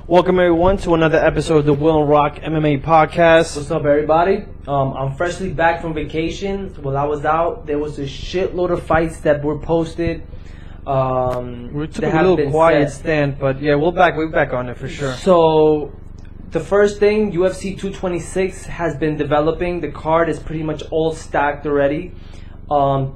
Welcome everyone to another episode of the Will and Rock MMA podcast. What's up, everybody? I'm freshly back from vacation. While I was out, there was a shitload of fights that were posted. We took a little quiet stand, but yeah, we're back on it for sure. So, the first thing, UFC 226 has been developing. The card is pretty much all stacked already.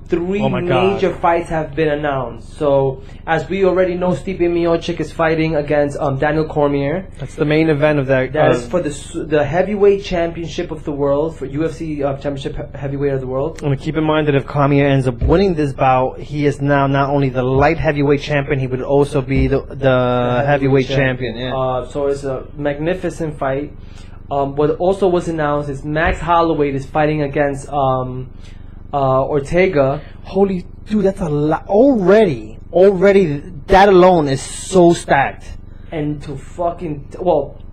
Three major fights have been announced. So, as we already know, Stipe Miocic is fighting against Daniel Cormier. That's the main event of that. That is for the heavyweight championship of the world, for UFC championship heavyweight of the world. And keep in mind that if Cormier ends up winning this bout, he is now not only the light heavyweight champion, he would also be the heavyweight champion. Yeah. So it's a magnificent fight. What also was announced is Max Holloway is fighting against Ortega. Holy dude, that's a lot already. Already, that alone is so stacked. And to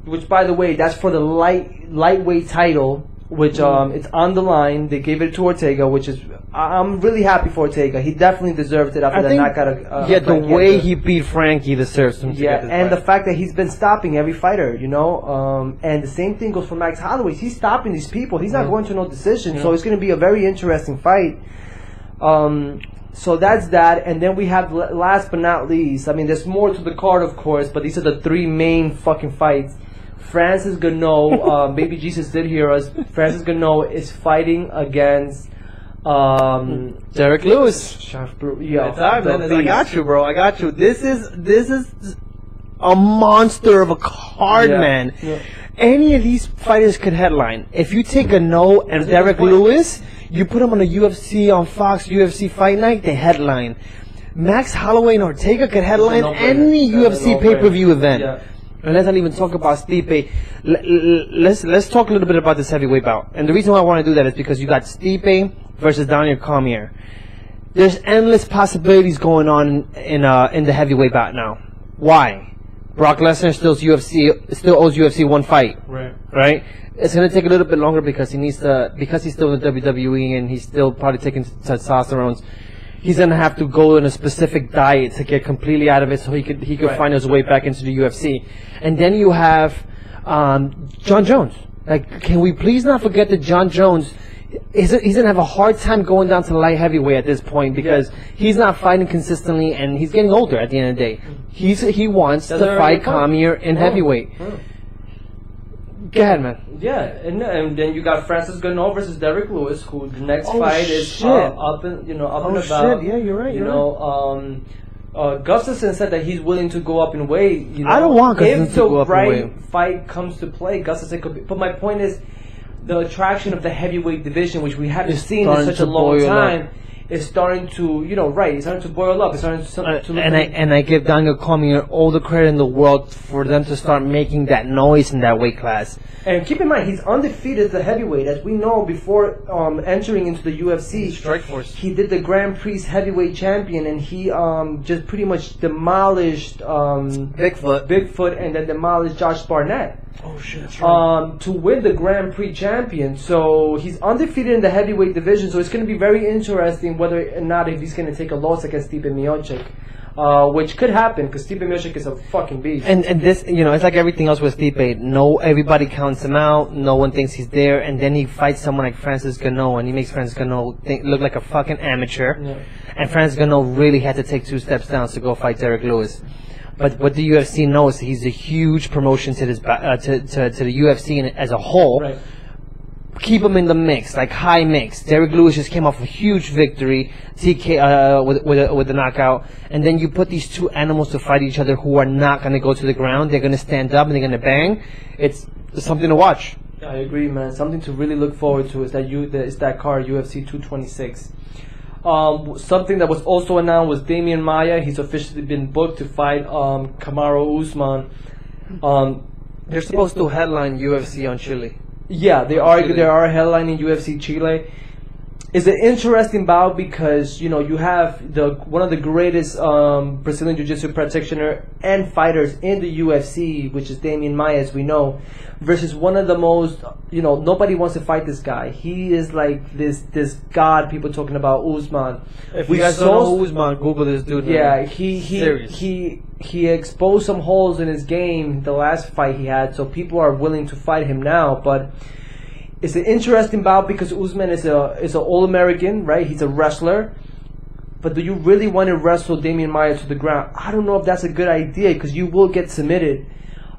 which by the way, that's for the lightweight title, which it's on the line. They gave it to Ortega, which is I'm really happy for Ortega. He definitely deserved it after the knockout. The way he beat Frankie deserves him. The fact that he's been stopping every fighter, and the same thing goes for Max Holloway. He's stopping these people. He's not going to no decision, so it's going to be a very interesting fight. So that's that, and then we have last but not least. I mean, there's more to the card, of course, but these are the three main fucking fights. Francis Gano, Baby Jesus did hear us. Francis Gano is fighting against Derek Lewis. I got you, bro. I got you. This is a monster of a card, man. Yeah. Any of these fighters could headline. If you take Gano and Derek Lewis, you put them on a UFC on Fox UFC Fight Night, they headline. Max Holloway and Ortega could headline any UFC pay-per-view event. Yeah. And let's not even talk about Stipe. Let's talk a little bit about this heavyweight bout. And the reason why I want to do that is because you got Stipe versus Daniel Cormier. There's endless possibilities going on in the heavyweight bout now. Why? Brock Lesnar still owes UFC one fight. Right? It's gonna take a little bit longer because he's still in the WWE and he's still probably taking testosterone. He's gonna have to go on a specific diet to get completely out of it, so he could find his way back into the UFC. And then you have John Jones. Like, can we please not forget that John Jones he's gonna have a hard time going down to light heavyweight at this point because he's not fighting consistently and he's getting older. At the end of the day, he wants to fight Cormier in heavyweight. Go ahead, man. Yeah, and then you got Francis Gano versus Derek Lewis, who the next fight is up and about. Yeah, you're right. Gustafsson said that he's willing to go up in weight. I don't want Gustafsson to go up in weight. If the right fight comes to play, Gustafsson could be. But my point is, the attraction of the heavyweight division, which we haven't seen in such a long time, is starting to, it's starting to boil up. It's starting to look and I give Daniel Cormier all the credit in the world for them to start making that noise in that weight class. And keep in mind, he's undefeated as a heavyweight. As we know, before entering into the UFC, Strikeforce, he did the Grand Prix heavyweight champion, and he just pretty much demolished Bigfoot, and then demolished Josh Barnett. Oh shit! That's right. To win the Grand Prix champion, so he's undefeated in the heavyweight division. So it's going to be very interesting whether or not if he's going to take a loss against Stipe Miocic. Which could happen because Stipe Miocic is a fucking beast. And this, it's like everything else with Stipe. Everybody counts him out. No one thinks he's there, and then he fights someone like Francis Gano, and he makes Francis Gano look like a fucking amateur. Yeah. And Francis Gano really had to take 2 steps down to go fight Derek Lewis. But what the UFC knows, he's a huge promotion to this to the UFC as a whole. Right. Keep him in the mix, like high mix. Derek Lewis just came off a huge victory, TK with a knockout, and then you put these two animals to fight each other who are not going to go to the ground. They're going to stand up and they're going to bang. It's something to watch. I agree, man. Something to really look forward to is that card UFC 226. Something that was also announced was Damian Maia. He's officially been booked to fight Kamaru Usman. They're supposed to headline UFC on Chile. Yeah, they are headlining UFC Chile. It's an interesting bout because you have one of the greatest Brazilian Jiu-Jitsu practitioner and fighters in the UFC, which is Damian Maia, as we know, versus one of the most nobody wants to fight this guy. He is like this god. People talking about Usman. If you guys don't know Usman, Google this dude. Yeah, he exposed some holes in his game the last fight he had, so people are willing to fight him now, but. It's an interesting bout because Usman is an All-American, right? He's a wrestler. But do you really want to wrestle Damian Maia to the ground? I don't know if that's a good idea because you will get submitted.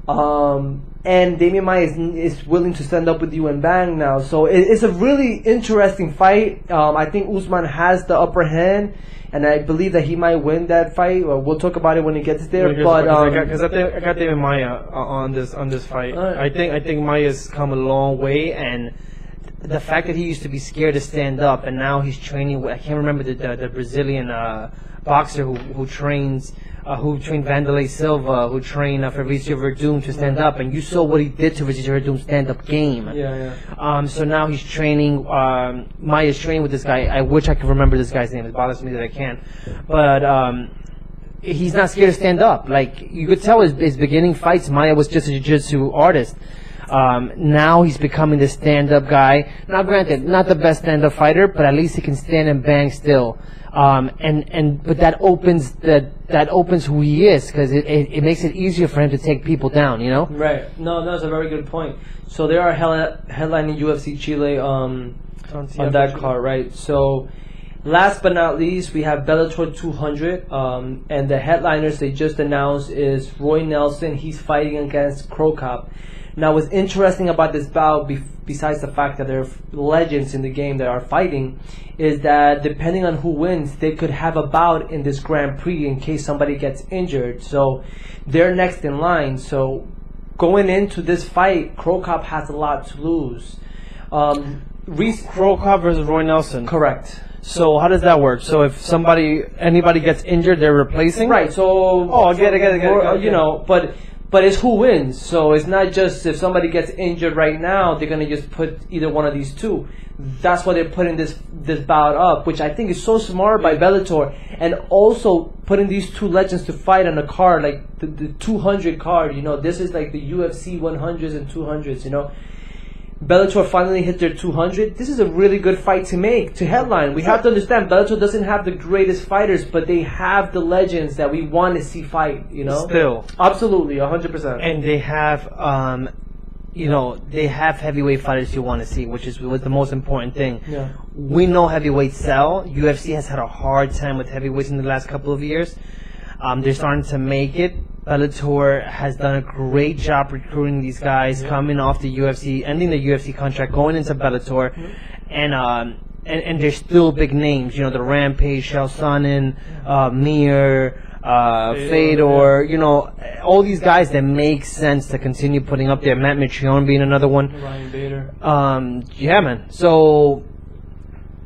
And Damian Maia is willing to stand up with you and bang now. So it's a really interesting fight. I think Usman has the upper hand. And I believe that he might win that fight. We'll talk about it when it gets there. But because I got David Maia on this fight. I think Maia's come a long way, and the fact that he used to be scared to stand up, and now he's training. I can't remember the Brazilian boxer who trained Vanderlei Silva, who trained Fabrício Verdun to stand up, and you saw what he did to Fabrício Verdun's stand-up game. Yeah. So now he's training. Maia's training with this guy. I wish I could remember this guy's name. It bothers me that I can't. But he's not scared to stand up. Like you could tell his beginning fights, Maia was just a jiu-jitsu artist. Now he's becoming the stand-up guy. Now, granted, not the best stand-up fighter, but at least he can stand and bang still. But that opens who he is because it makes it easier for him to take people down. Right. No, that's a very good point. So there are headlining UFC Chile on that card, right? So last but not least, we have Bellator 200, and the headliners they just announced is Roy Nelson. He's fighting against Cro Cop. Now, what's interesting about this bout, besides the fact that there are legends in the game that are fighting, is that depending on who wins, they could have a bout in this Grand Prix in case somebody gets injured. So they're next in line. So going into this fight, Cro Cop has a lot to lose. Cro Cop versus Roy Nelson. Correct. So how does that work? So if anybody gets injured, they're replacing? Right. So I get it. But it's who wins. So it's not just if somebody gets injured right now, they're gonna just put either one of these two. That's why they're putting this bout up, which I think is so smart by Bellator, and also putting these two legends to fight on a card like the 200 card. This is like the UFC 100s and 200s. Bellator finally hit their 200. This is a really good fight to headline. We have to understand Bellator doesn't have the greatest fighters, but they have the legends that we want to see fight, Still. Absolutely, 100%. And they have, they have heavyweight fighters you want to see, which was the most important thing. Yeah. We know heavyweights sell. UFC has had a hard time with heavyweights in the last couple of years. They're starting to make it. Bellator has done a great job recruiting these guys coming off the UFC, ending the UFC contract, going into Bellator, and they're still big names. The Rampage, Chael Sonnen, Mir, Fedor. All these guys that make sense to continue putting up there. Matt Mitrione being another one. Ryan Bader. Yeah, man. So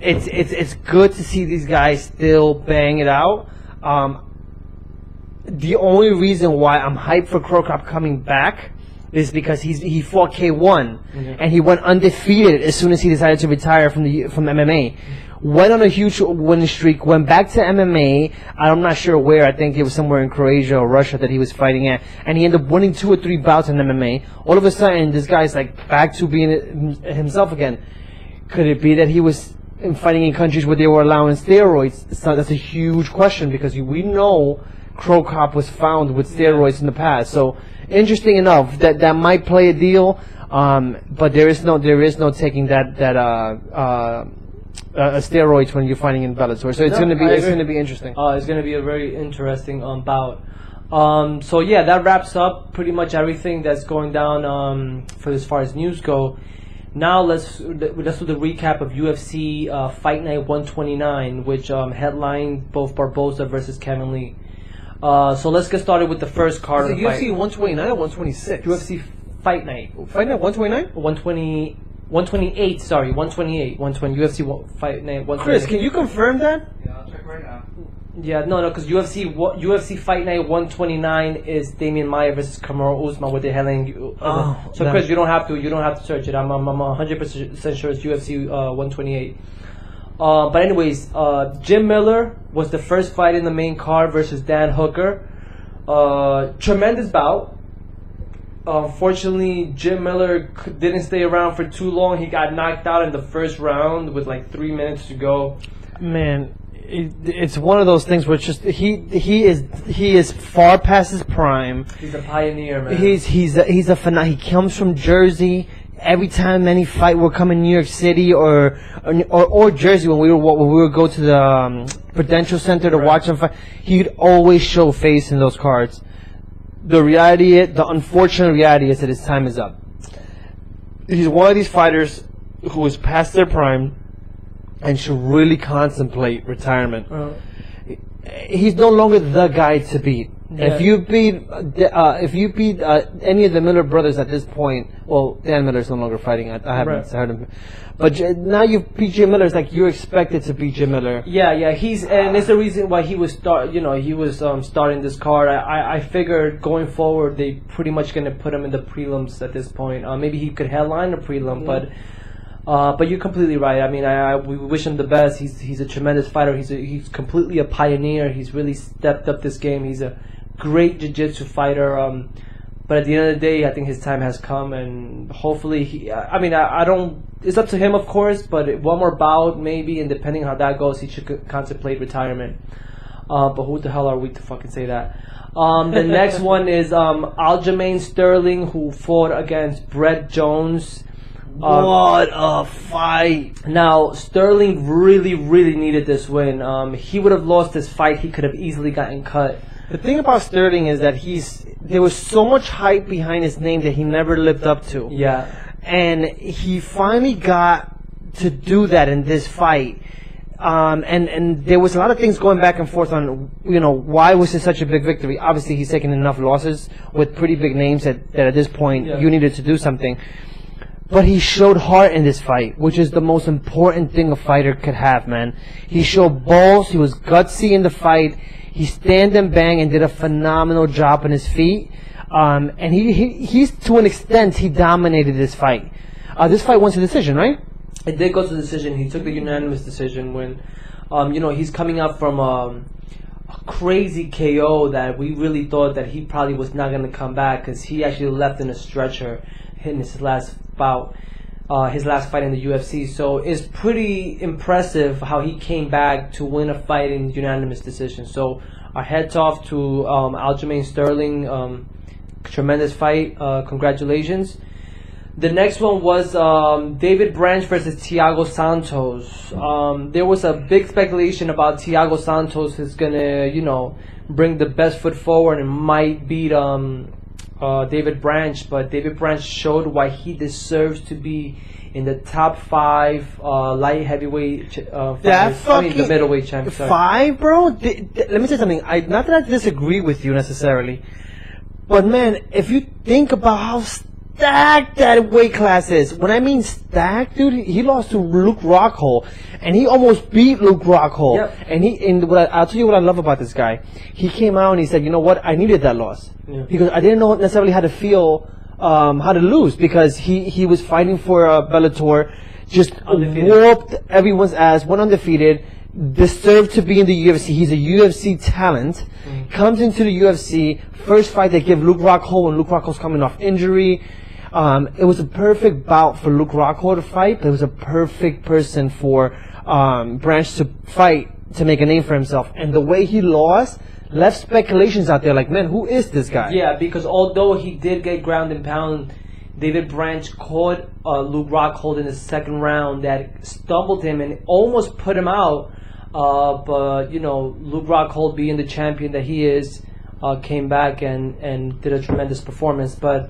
it's good to see these guys still bang it out. The only reason why I'm hyped for Cro Cop coming back is because he fought K1 and he went undefeated as soon as he decided to retire from MMA. Went on a huge winning streak, went back to MMA. I'm not sure where. I think it was somewhere in Croatia or Russia that he was fighting at, and he ended up winning 2 or 3 bouts in MMA. All of a sudden, this guy's like back to being himself again. Could it be that he was fighting in countries where they were allowing steroids? That's a huge question because we know Cro Cop was found with steroids in the past. So interesting enough that might play a deal, but there is no taking that steroids when you're fighting in Bellator. So it's going to be interesting. It's going to be a very interesting bout. So yeah, that wraps up pretty much everything that's going down for as far as news go. Now let's do the recap of UFC Fight Night 129, which headlined both Barboza versus Kevin Lee. So let's get started with the first card. Is it UFC 129 or 126? UFC Fight Night. Fight Night 129? 128, sorry, 128. UFC Fight Night 128. Chris, can you confirm that? Yeah, I'll check right now. Yeah, no, because UFC Fight Night 129 is Damian Maia versus Kamaru Usman with the headline. So Chris, you don't have to search it. I'm 100% sure it's UFC 128. But anyways, Jim Miller was the first fight in the main card versus Dan Hooker. Tremendous bout. Unfortunately, Jim Miller didn't stay around for too long. He got knocked out in the first round with like 3 minutes to go. Man, it's one of those things where it's just he is far past his prime. He's a pioneer, man. He's a phenomenon. He comes from Jersey. Every time any fight would come in New York City or Jersey, when we would go to the Prudential Center to watch him fight, he'd always show face in those cards. The unfortunate reality is that his time is up. He's one of these fighters who is past their prime and should really contemplate retirement. He's no longer the guy to beat. Yeah. If you beat any of the Miller brothers at this point, well, Dan Miller's no longer fighting. I haven't heard him, but now you beat Jim Miller. It's like you're expected to beat Jim Miller. Yeah, and it's the reason why he was starting this card. I figured going forward they pretty much gonna put him in the prelims at this point. Maybe he could headline a prelim, but you're completely right. I mean, we wish him the best. He's a tremendous fighter. He's completely a pioneer. He's really stepped up this game. He's a great jiu-jitsu fighter. But at the end of the day, I think his time has come, and hopefully, I don't. It's up to him, of course. But one more bout, maybe, and depending how that goes, he should contemplate retirement. But who the hell are we to fucking say that? The next one is Aljamain Sterling, who fought against Brett Jones. What a fight! Now, Sterling really, really needed this win. He would have lost this fight. He could have easily gotten cut. The thing about Sterling is that there was so much hype behind his name that he never lived up to. Yeah. And he finally got to do that in this fight. And there was a lot of things going back and forth on, why was it such a big victory? Obviously, he's taken enough losses with pretty big names that at this point you needed to do something. But he showed heart in this fight, which is the most important thing a fighter could have, man. He showed balls. He was gutsy in the fight. He stand and bang and did a phenomenal job on his feet. And he's to an extent, he dominated this fight. This fight went to decision, right? It did go to decision. He took the unanimous decision when, he's coming up from a crazy KO that we really thought that he probably was not going to come back, because he actually left in a stretcher in his last bout, his last fight in the UFC. So it's pretty impressive how he came back to win a fight in unanimous decision. So our heads off to Aljamain Sterling. Tremendous fight. Congratulations. The next one was David Branch versus Thiago Santos. There was a big speculation about Thiago Santos is gonna, bring the best foot forward and might beat David Branch, but David Branch showed why he deserves to be in the top 5 light heavyweight the middleweight champion. 5, bro? Let me say something. Not that I disagree with you necessarily, but man, if you think about how stacked that weight class is. When I mean stacked, dude, he lost to Luke Rockhold, and he almost beat Luke Rockhold. Yep. And I'll tell you what I love about this guy. He came out and he said, "You know what? I needed that loss because I didn't know necessarily how to feel, how to lose, because he was fighting for Bellator, just whooped everyone's ass, went undefeated." Deserved to be in the UFC. He's a UFC talent. Comes into the UFC. First fight they give Luke Rockhold, and Luke Rockhold's coming off injury. It was a perfect bout for Luke Rockhold to fight, but it was a perfect person for Branch to fight to make a name for himself. And the way he lost left speculations out there like, man, who is this guy? Yeah, because although he did get ground and pound, David Branch caught Luke Rockhold in the second round that stumbled him and almost put him out. But Luke Rockhold, being the champion that he is, came back and did a tremendous performance. But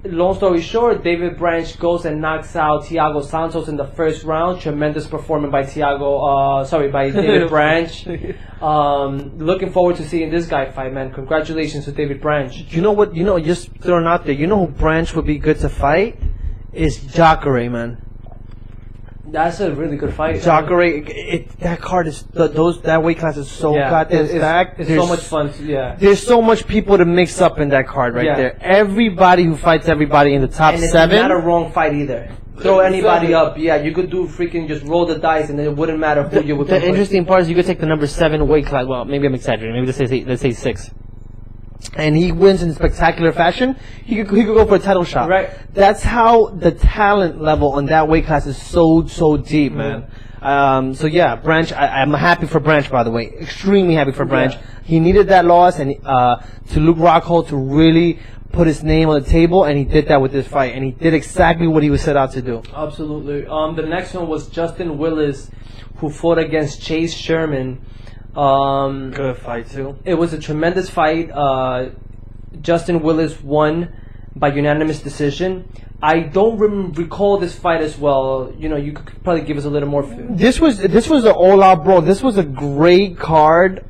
long story short, David Branch goes and knocks out Thiago Santos in the first round. Tremendous performance by by David Branch. Looking forward to seeing this guy fight, man. Congratulations to David Branch. You know what? Just throwing out there. You know who Branch would be good to fight is Jacare, man. That's a really good fight. Jacare, that card is that weight class is so goddamn stacked. It's so much fun. There's so much people to mix up in that card right there. Everybody who fights everybody in the top and it's 7. Not a wrong fight either. Throw anybody up. Yeah, you could do freaking just roll the dice, and it wouldn't matter who you would. The interesting part is you could take the number 7 weight class. Well, maybe I'm exaggerating. Maybe let's say 6. And he wins in spectacular fashion, he could go for a title shot. Right. That's how the talent level on that weight class is so deep, man. So yeah, Branch. I'm happy for Branch, by the way. Extremely happy for Branch. He needed that loss, and to Luke Rockhold to really put his name on the table, and he did that with this fight, and he did exactly what he was set out to do. Absolutely. The next one was Justin Willis, who fought against Chase Sherman. Good fight too. It was a tremendous fight. Justin Willis won by unanimous decision. I don't recall this fight as well. You know, you could probably give us a little more. This was the all-out brawl. This was a great card.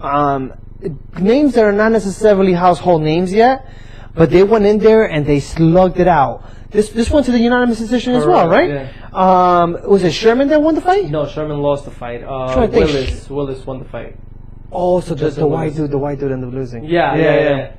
Names that are not necessarily household names yet, but they went in there and they slugged it out. This went to the unanimous decision as well, right? Yeah. Was it Sherman that won the fight? No, Sherman lost the fight. Willis won the fight. Oh, so the white dude ended up losing. Yeah.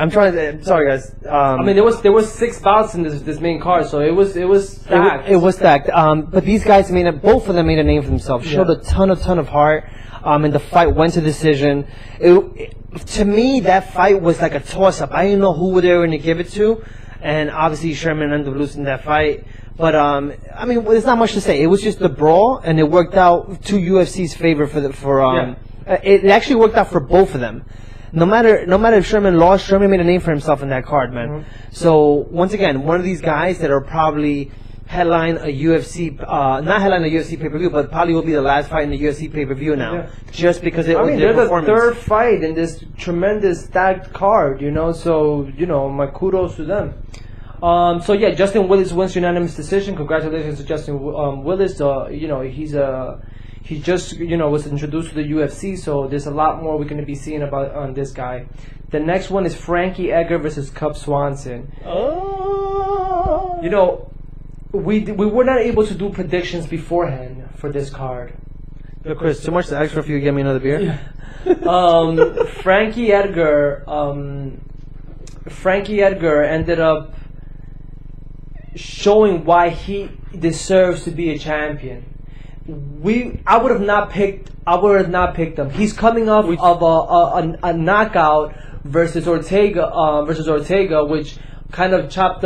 I'm trying to. Sorry, guys. I mean, there was 6 bouts in this main card, so it was stacked. It was stacked. But these guys both of them made a name for themselves. Showed a ton of heart. And the fight went to decision. To me, that fight was like a toss-up. I didn't know who they were going to give it to, and obviously Sherman ended up losing that fight. But I mean, there's not much to say. It was just the brawl, and it worked out to UFC's favor It actually worked out for both of them. No matter if Sherman lost, Sherman made a name for himself in that card, man. Mm-hmm. So once again, one of these guys that are probably headline a UFC, not headline a UFC pay-per-view, but probably will be the last fight in the UFC pay-per-view now, just because it was their performance. They're the 3rd fight in this tremendous stacked card, you know. So my kudos to them. So yeah, Justin Willis wins unanimous decision. Congratulations to Justin Willis. He just was introduced to the UFC, so there's a lot more we're going to be seeing on this guy. The next one is Frankie Edgar versus Cub Swanson. Oh. We were not able to do predictions beforehand for this card. Yo, Chris, too much to ask for if you get me another beer. Yeah. Frankie Edgar ended up showing why he deserves to be a champion. I would have not picked him. He's coming off of a knockout versus Ortega, which kind of chopped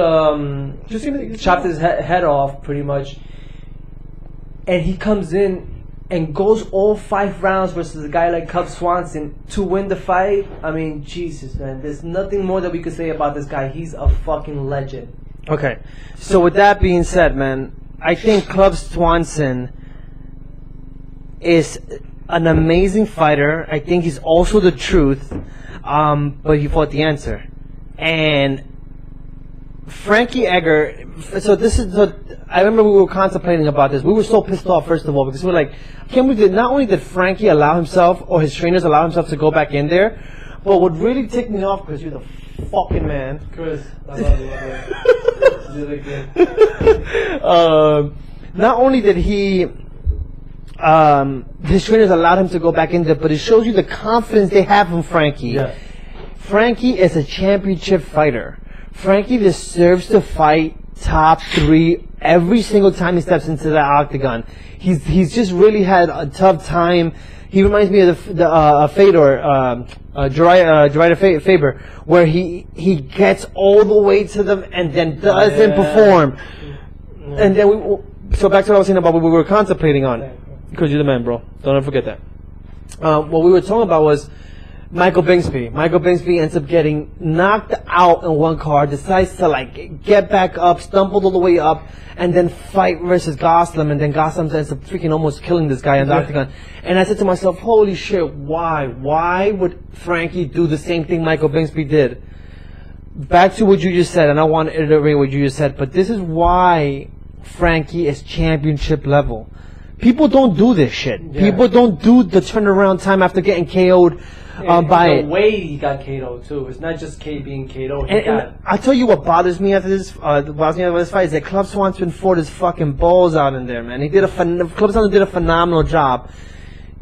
his head off pretty much. And he comes in and goes all 5 rounds versus a guy like Cub Swanson to win the fight. I mean, Jesus, man. There's nothing more that we could say about this guy. He's a fucking legend. Okay. So with that being said, man, I think Cub Swanson is an amazing fighter. I think he's also the truth, but he fought the answer. And Frankie Edgar. So I remember we were contemplating about this. We were so pissed off, first of all, because we were like, can't we? Not only did Frankie allow himself or his trainers allow himself to go back in there, but what really ticked me off, because you're the fucking man. Chris, I love you. Really good. Not only did he. His trainers allowed him to go back in there, but it shows you the confidence they have in Frankie. Yeah. Frankie is a championship fighter. Frankie deserves to fight top 3 every single time he steps into the octagon. He's just really had a tough time. He reminds me of Fedor, Gerard Faber, where he gets all the way to them and then doesn't perform. Yeah. And then so back to what I was saying about what we were contemplating on. Because you're the man, bro. Don't ever forget that. What we were talking about was Michael Bingsby. Michael Bingsby ends up getting knocked out in one card, decides to get back up, stumbled all the way up, and then fight versus Goslam, and then Goslam ends up freaking almost killing this guy in the octagon. And I said to myself, holy shit, why? Why would Frankie do the same thing Michael Bingsby did? Back to what you just said, and I want to iterate what you just said, but this is why Frankie is championship level. People don't do this shit. Yeah. People don't do the turnaround time after getting KO'd The way he got KO'd too. It's not just K being KO'd. And I'll tell you what bothers me after this. Fight is that Club Swanson fought his fucking balls out in there, man. Club Swanson did a phenomenal job.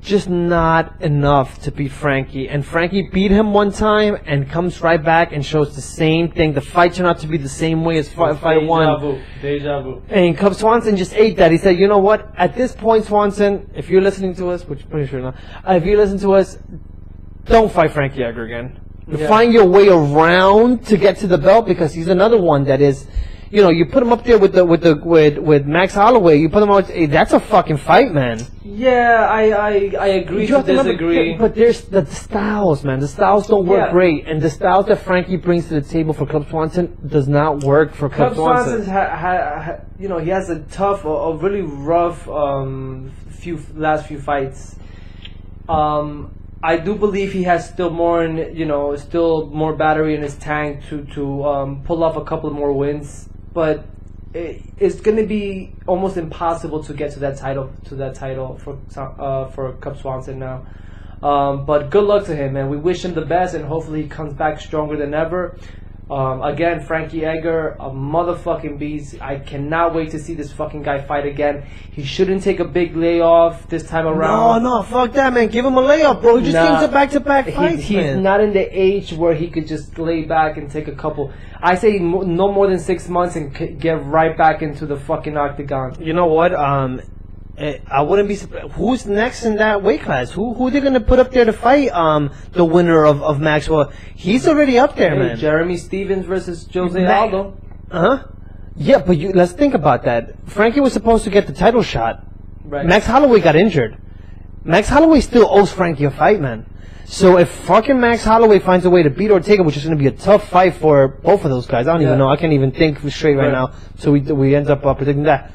Just not enough to beat Frankie. And Frankie beat him one time and comes right back and shows the same thing. The fight turned out to be the same way as fight one. Deja vu. And Club Swanson just ate that. He said, you know what? At this point, Swanson, if you're listening to us, which I'm pretty sure not, if you listen to us, don't fight Frankie Edgar again. Yeah. Find your way around to get to the belt, because he's another one that is, you know, you put him up there with Max Holloway. You put him out. That's a fucking fight, man. Yeah, I agree to disagree. But there's the styles, man. The styles don't work great, and the styles that Frankie brings to the table for Club Swanson does not work for Club Swanson. You know, he has a tough, a really rough last few fights. I do believe he has still more battery in his tank to pull off a couple more wins, but it's going to be almost impossible to get to that title for Club Swanson now. But good luck to him, man. We wish him the best, and hopefully he comes back stronger than ever. Again, Frankie Edgar, a motherfucking beast. I cannot wait to see this fucking guy fight again. He shouldn't take a big layoff this time around. No, fuck that, man. Give him a layoff, bro. He just came to back-to-back fights, He's not in the age where he could just lay back and take a couple. I say no more than 6 months and get right back into the fucking octagon. You know what? I wouldn't be surprised. Who's next in that weight class? Who are they going to put up there to fight the winner of Maxwell? He's already up there, man. Jeremy Stevens versus Jose Aldo. Yeah, but let's think about that. Frankie was supposed to get the title shot. Right. Max Holloway got injured. Max Holloway still owes Frankie a fight, man. So if fucking Max Holloway finds a way to beat Ortega, which is going to be a tough fight for both of those guys, I don't even know. I can't even think straight right now. So we end up predicting that.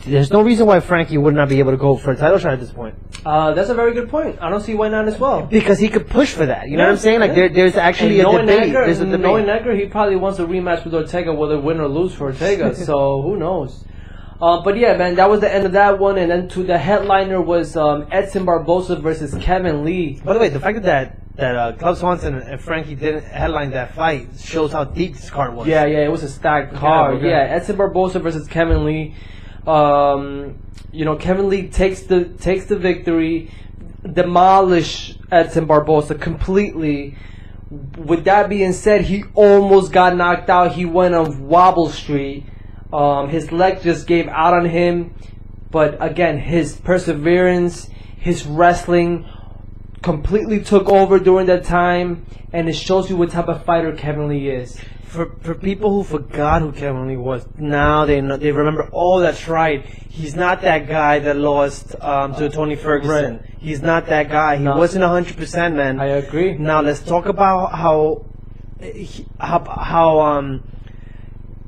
There's no reason why Frankie would not be able to go for a title shot at this point. That's a very good point. I don't see why not as well. Because he could push for that. You know what I'm saying? Like there's actually a debate. Knowing Edgar, he probably wants a rematch with Ortega, whether win or lose for Ortega. So who knows? But yeah, man, that was the end of that one. And then the headliner was Edson Barboza versus Kevin Lee. By the way, the fact that Club Swanson and Frankie didn't headline that fight shows how deep this card was. Yeah, it was a stacked card. Yeah, Edson Barboza versus Kevin Lee. Kevin Lee takes the victory, demolish Edson Barboza completely. With that being said, he almost got knocked out. He went on Wobble Street. His leg just gave out on him. But again, his perseverance, his wrestling completely took over during that time, and it shows you what type of fighter Kevin Lee is. For people who forgot who Kevin Lee was, now they remember. Oh, that's right. He's not that guy that lost to Tony Ferguson. Right. He's not that guy. He wasn't 100%, man. I agree. Now let's talk about how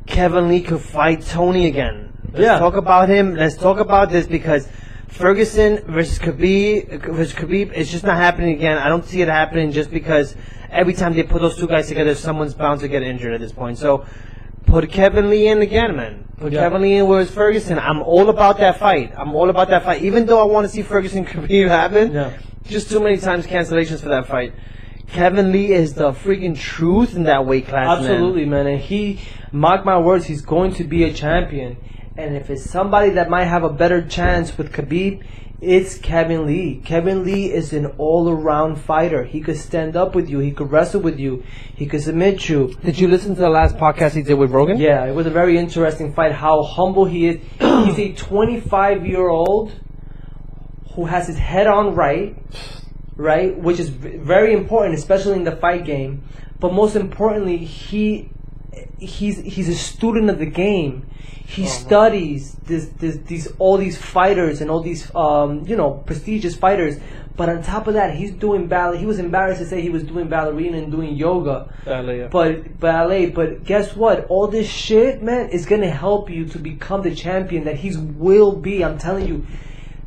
Kevin Lee could fight Tony again. Let's talk about him. Let's talk about this, because Ferguson versus Khabib is just not happening again. I don't see it happening, just because every time they put those two guys together, someone's bound to get injured at this point. So put Kevin Lee in again, man. Put Kevin Lee in with Ferguson. I'm all about that fight. Even though I want to see Ferguson Khabib happen, just too many times cancellations for that fight. Kevin Lee is the freaking truth in that weight class, Absolutely, man. And he, mark my words, he's going to be a champion. And if it's somebody that might have a better chance with Khabib, it's Kevin Lee. Kevin Lee is an all-around fighter. He could stand up with you. He could wrestle with you. He could submit you. Did you listen to the last podcast he did with Rogan? Yeah, it was a very interesting fight. How humble he is. He's a 25-year-old who has his head on right, which is very important, especially in the fight game. But most importantly, he's a student of the game. He studies all these fighters and all these prestigious fighters. But on top of that, he's doing ballet. He was embarrassed to say he was doing ballerina and doing yoga. Ballet. But guess what? All this shit, man, is gonna help you to become the champion that he will be. I'm telling you.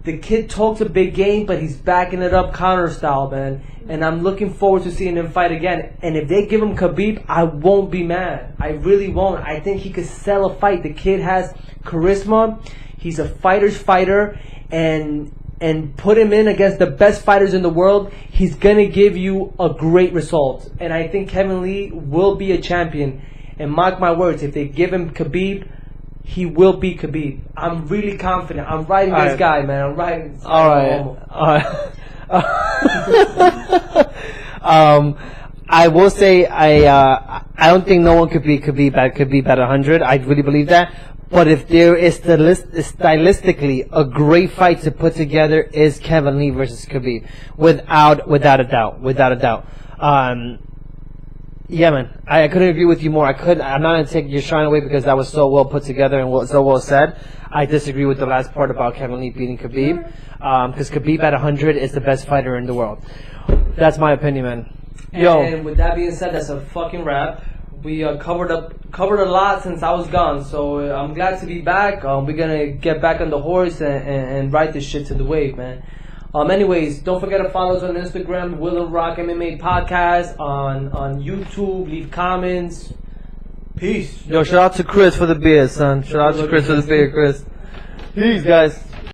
The kid talks a big game, but he's backing it up counter style, man. And I'm looking forward to seeing him fight again. And if they give him Khabib, I won't be mad. I really won't. I think he could sell a fight. The kid has charisma. He's a fighter's fighter. And and put him in against the best fighters in the world, he's gonna give you a great result. And I think Kevin Lee will be a champion. And mark my words, if they give him Khabib, he will beat Khabib. I'm really confident. I'm riding this guy, man. I'm riding. All right. I will say I don't think no one could beat Khabib at 100. I really believe that. But if there is stylistically a great fight to put together, is Kevin Lee versus Khabib, without a doubt. Yeah, man, I couldn't agree with you more. I'm not gonna take your shine away because that was so well put together and so well said. I disagree with the last part about Kevin Lee beating Khabib, because Khabib at 100 is the best fighter in the world. That's my opinion, man. And with that being said, that's a fucking wrap. We covered a lot since I was gone, so I'm glad to be back. We're gonna get back on the horse and ride this shit to the wave, man. Anyways, don't forget to follow us on Instagram, Will and Rock MMA Podcast, on YouTube. Leave comments. Peace. Yo, shout out to Chris for the beer, son. Shout out to Chris for the beer, Chris. Peace, guys.